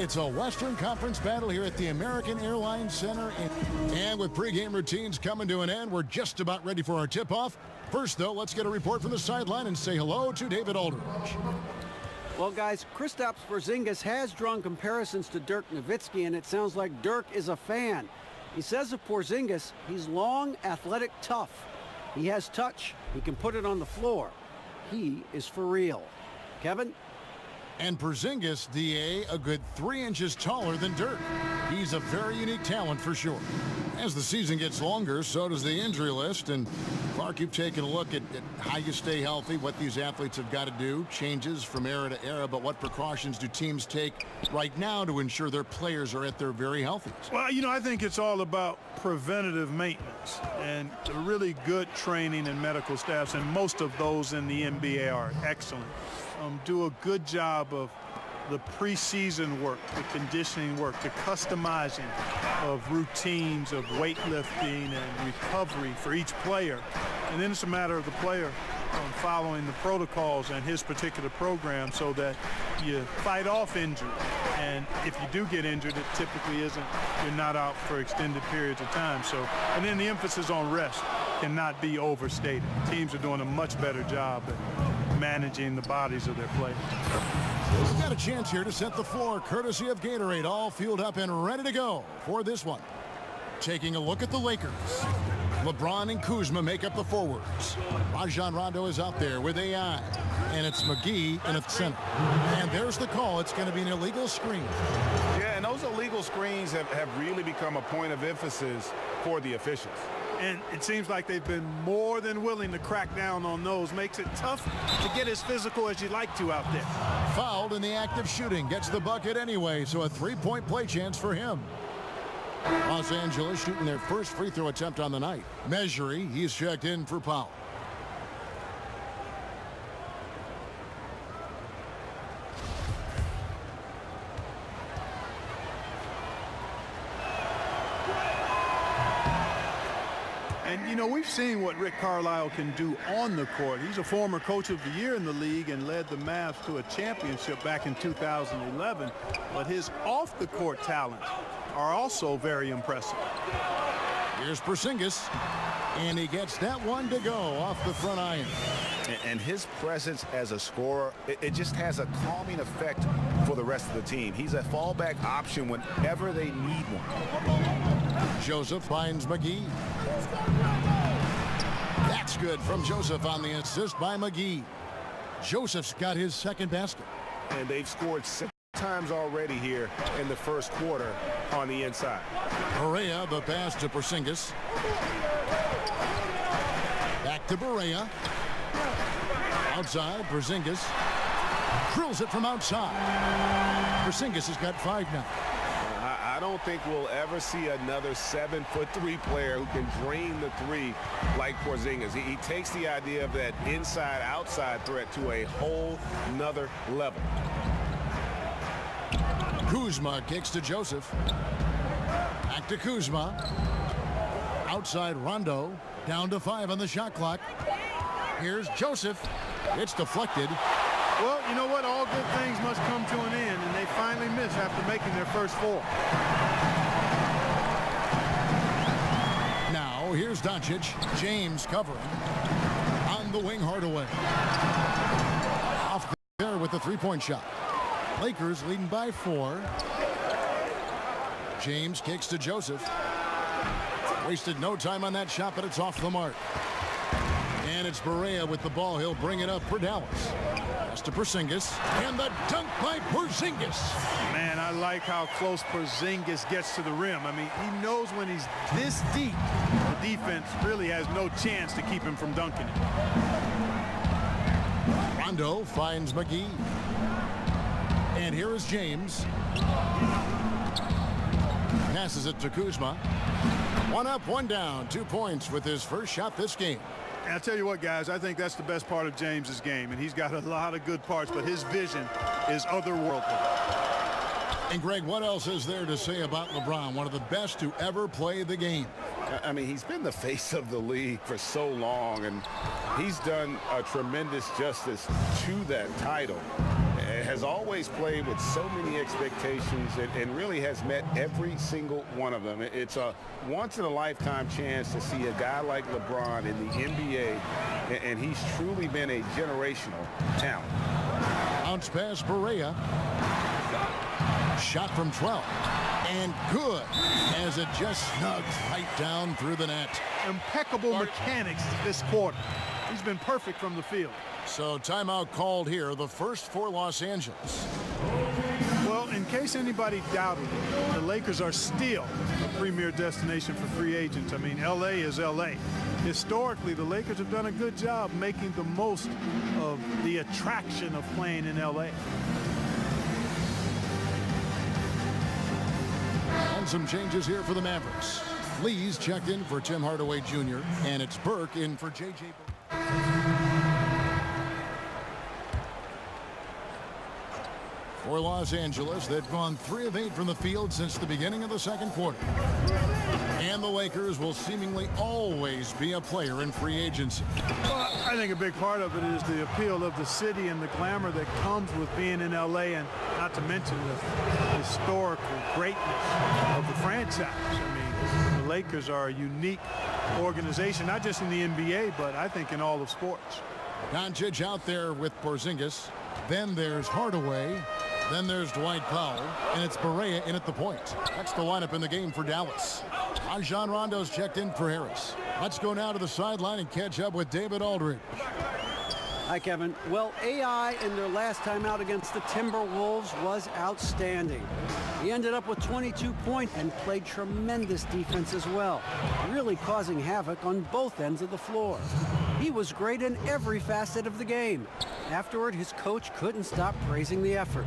It's a Western Conference battle here at the American Airlines Center. And with pregame routines coming to an end, we're just about ready for our tip-off. First, though, let's get a report from the sideline and say hello to David Aldridge. Well, guys, Kristaps Porzingis has drawn comparisons to Dirk Nowitzki, and it sounds like Dirk is a fan. He says of Porzingis, he's long, athletic, tough. He has touch. He can put it on the floor. He is for real. Kevin? And Porzingis, DA, a good 3 inches taller than Dirk. He's a very unique talent for sure. As the season gets longer, so does the injury list. And Clark, you've taken a look at how you stay healthy, what these athletes have got to do, changes from era to era, but what precautions do teams take right now to ensure their players are at their very healthiest? Well, you know, I think it's all about preventative maintenance and really good training and medical staffs, and most of those in the NBA are excellent. Do a good job of the preseason work, the conditioning work, the customizing of routines of weightlifting and recovery for each player. And then it's a matter of the player following the protocols and his particular program so that you fight off injury. And if you do get injured, it typically isn't, you're not out for extended periods of time. So, and then the emphasis on rest cannot be overstated. Teams are doing a much better job at managing the bodies of their players. We've got a chance here to set the floor, courtesy of Gatorade, all fueled up and ready to go for this one. Taking a look at the Lakers. LeBron and Kuzma make up the forwards. Rajon Rondo is out there with AI. And it's McGee in the center. And there's the call. It's going to be an illegal screen. Yeah, and those illegal screens have really become a point of emphasis for the officials. And it seems like they've been more than willing to crack down on those. Makes it tough to get as physical as you'd like to out there. Fouled in the act of shooting. Gets the bucket anyway, so a three-point play chance for him. Los Angeles shooting their first free throw attempt on the night. Measury, he's checked in for Powell. And, you know, we've seen what Rick Carlisle can do on the court. He's a former coach of the year in the league and led the Mavs to a championship back in 2011. But his off-the-court talents are also very impressive. Here's Porzingis, and he gets that one to go off the front iron. And his presence as a scorer, it just has a calming effect for the rest of the team. He's a fallback option whenever they need one. Joseph finds McGee. That's good from Joseph on the assist by McGee. Joseph's got his second basket. And they've scored 6 times already here in the first quarter on the inside. Barea, the pass to Porzingis. Back to Barea. Outside, Porzingis drills it from outside. Porzingis has got 5 now. I don't think we'll ever see another 7'3" player who can drain the three like Porzingis. He takes the idea of that inside-outside threat to a whole nother level. Kuzma kicks to Joseph. Back to Kuzma. Outside Rondo. Down to 5 on the shot clock. Here's Joseph. It's deflected. Well, you know what? All good things must come to an end, and they finally miss after making their first 4. Now, here's Doncic. James covering. On the wing, Hardaway. Off there with the three-point shot. Lakers leading by 4. James kicks to Joseph. Wasted no time on that shot, but it's off the mark. And it's Barea with the ball. He'll bring it up for Dallas. Pass to Porzingis. And the dunk by Porzingis. Man, I like how close Porzingis gets to the rim. I mean, he knows when he's this deep, the defense really has no chance to keep him from dunking it. Rondo finds McGee. And here is James. Passes it to Kuzma. 1 up, 1 down. 2 points with his first shot this game. And I'll tell you what, guys, I think that's the best part of James's game. And he's got a lot of good parts, but his vision is otherworldly. And, Greg, what else is there to say about LeBron, one of the best to ever play the game? I mean, he's been the face of the league for so long, and he's done a tremendous justice to that title. has always played with so many expectations and really has met every single one of them. It's a once-in-a-lifetime chance to see a guy like LeBron in the NBA, and he's truly been a generational talent. Bounce pass, Berea. Shot from 12. And good, as it just snugs right down through the net. Impeccable mechanics this quarter. He's been perfect from the field. So timeout called here, the first for Los Angeles. Well, in case anybody doubted it, the Lakers are still a premier destination for free agents. I mean, L.A. is L.A. Historically, the Lakers have done a good job making the most of the attraction of playing in L.A. And some changes here for the Mavericks. Lee's checked in for Tim Hardaway Jr., and it's Burke in for J.J. For Los Angeles, they've gone 3 of 8 from the field since the beginning of the second quarter. And the Lakers will seemingly always be a player in free agency. Well, I think a big part of it is the appeal of the city and the glamour that comes with being in L.A., and not to mention the historical greatness of the franchise. I mean, the Lakers are a unique organization, not just in the NBA, but I think in all of sports. Doncic out there with Porzingis. Then there's Hardaway. Then there's Dwight Powell, and it's Berea in at the point. That's the lineup in the game for Dallas. Rajon Rondo's checked in for Harris. Let's go now to the sideline and catch up with David Aldridge. Hi, Kevin. Well, AI in their last time out against the Timberwolves was outstanding. He ended up with 22 points and played tremendous defense as well, really causing havoc on both ends of the floor. He was great in every facet of the game. Afterward, his coach couldn't stop praising the effort.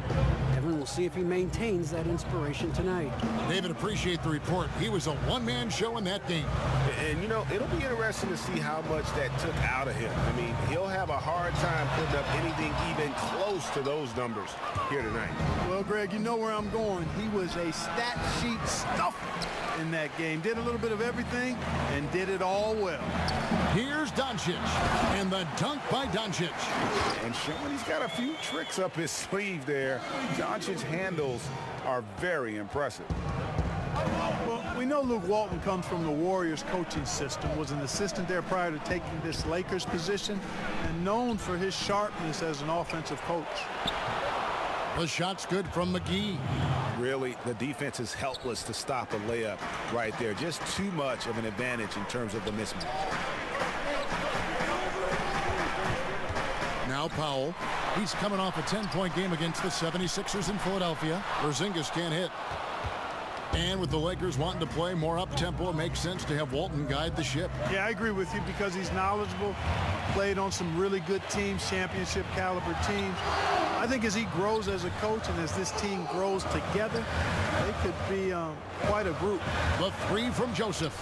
Kevin will see if he maintains that inspiration tonight. David, appreciate the report. He was a one-man show in that game. And, you know, it'll be interesting to see how much that took out of him. I mean, he'll have a hard time putting up anything even close to those numbers here tonight. Well, Greg, you know where I'm going. He was a stat sheet stuffer in that game. Did a little bit of everything and did it all well. Here's Doncic, and the dunk by Doncic. And showing he's got a few tricks up his sleeve there. Doncic's handles are very impressive. Well, we know Luke Walton comes from the Warriors coaching system, was an assistant there prior to taking this Lakers position, and known for his sharpness as an offensive coach. The shot's good from McGee. Really, the defense is helpless to stop a layup right there. Just too much of an advantage in terms of the mismatch. Now Powell. He's coming off a 10-point game against the 76ers in Philadelphia. Porzingis can't hit. And with the Lakers wanting to play more up-tempo, it makes sense to have Walton guide the ship. Yeah, I agree with you because he's knowledgeable, played on some really good teams, championship caliber teams. I think as he grows as a coach and as this team grows together, they could be quite a group. The 3 from Joseph.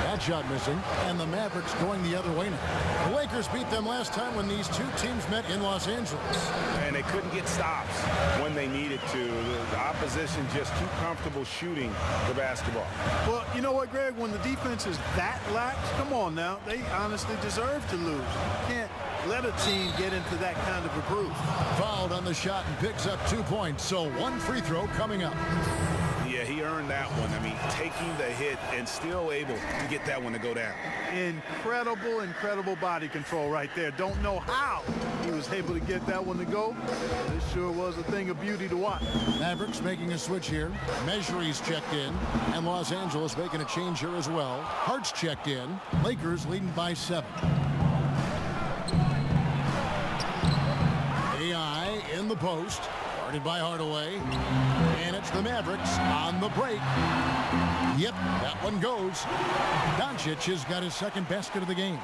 That shot missing, and the Mavericks going the other way now. The Lakers beat them last time when these two teams met in Los Angeles. And they couldn't get stops when they needed to. The opposition just too comfortable shooting the basketball. Well, you know what, Greg? When the defense is that lax, come on now, they honestly deserve to lose. You can't let a team get into that kind of a groove. Fouled on the shot and picks up 2 points, so 1 free throw coming up. Yeah, he earned that one. I mean, taking the hit and still able to get that one to go down. Incredible body control right there. Don't know how he was able to get that one to go. This sure was a thing of beauty to watch. Mavericks making a switch here. Measury's checked in, and Los Angeles making a change here as well. Hart's checked in. Lakers leading by 7. AI in the post. Guarded by Hardaway. And it's the Mavericks on the break. Yep, that one goes. Doncic has got his second basket of the game.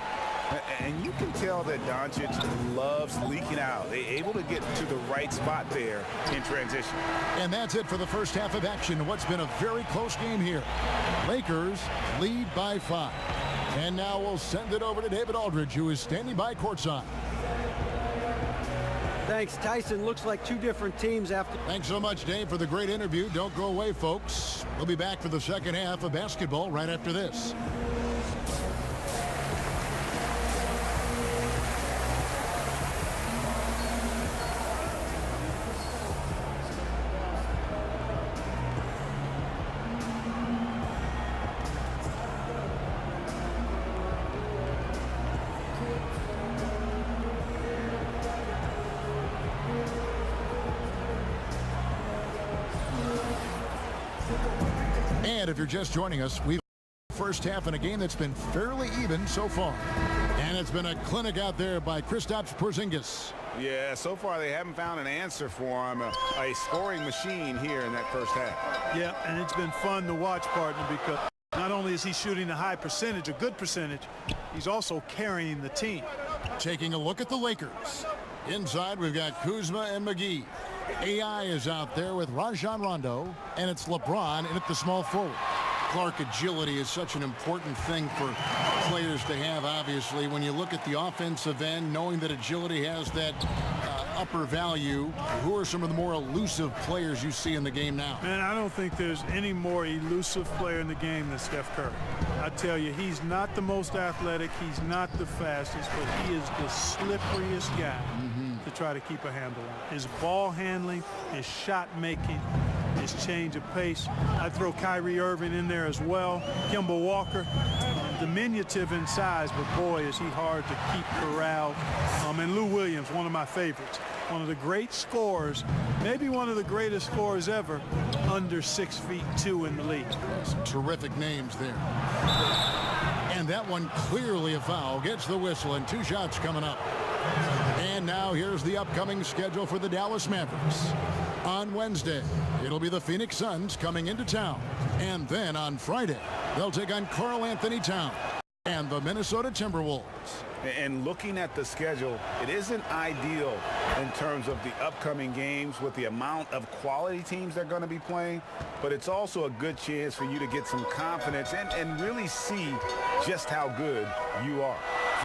And you can tell that Doncic loves leaking out. They're able to get to the right spot there in transition. And that's it for the first half of action. What's been a very close game here. Lakers lead by 5. And now we'll send it over to David Aldridge, who is standing by courtside. Thanks, Tyson. Looks like 2 different teams after. Thanks so much, Dave, for the great interview. Don't go away, folks. We'll be back for the second half of basketball right after this. if you're just joining us, we've first half in a game that's been fairly even so far. And it's been a clinic out there by Kristaps Porzingis. Yeah, so far they haven't found an answer for him. A scoring machine here in that first half. Yeah, and it's been fun to watch, partner, because not only is he shooting a high percentage, a good percentage, he's also carrying the team. Taking a look at the Lakers. Inside, we've got Kuzma and McGee. AI is out there with Rajon Rondo, and it's LeBron in at the small forward. Clark, agility is such an important thing for players to have, obviously. When you look at the offensive end, knowing that agility has that upper value, who are some of the more elusive players you see in the game now? Man, I don't think there's any more elusive player in the game than Steph Curry. I tell you, he's not the most athletic, he's not the fastest, but he is the slipperiest guy to try to keep a handle on. His ball handling, his shot making, his change of pace. I throw Kyrie Irving in there as well. Kemba Walker, diminutive in size, but boy, is he hard to keep corralled. And Lou Williams, one of my favorites. One of the great scorers, maybe one of the greatest scorers ever, under 6'2" in the league. Some terrific names there. And that one clearly a foul. Gets the whistle, and 2 shots coming up. And now here's the upcoming schedule for the Dallas Mavericks. On Wednesday, it'll be the Phoenix Suns coming into town. And then on Friday, they'll take on Karl Anthony Towns and the Minnesota Timberwolves. And looking at the schedule, it isn't ideal in terms of the upcoming games with the amount of quality teams they're going to be playing, but it's also a good chance for you to get some confidence and really see just how good you are.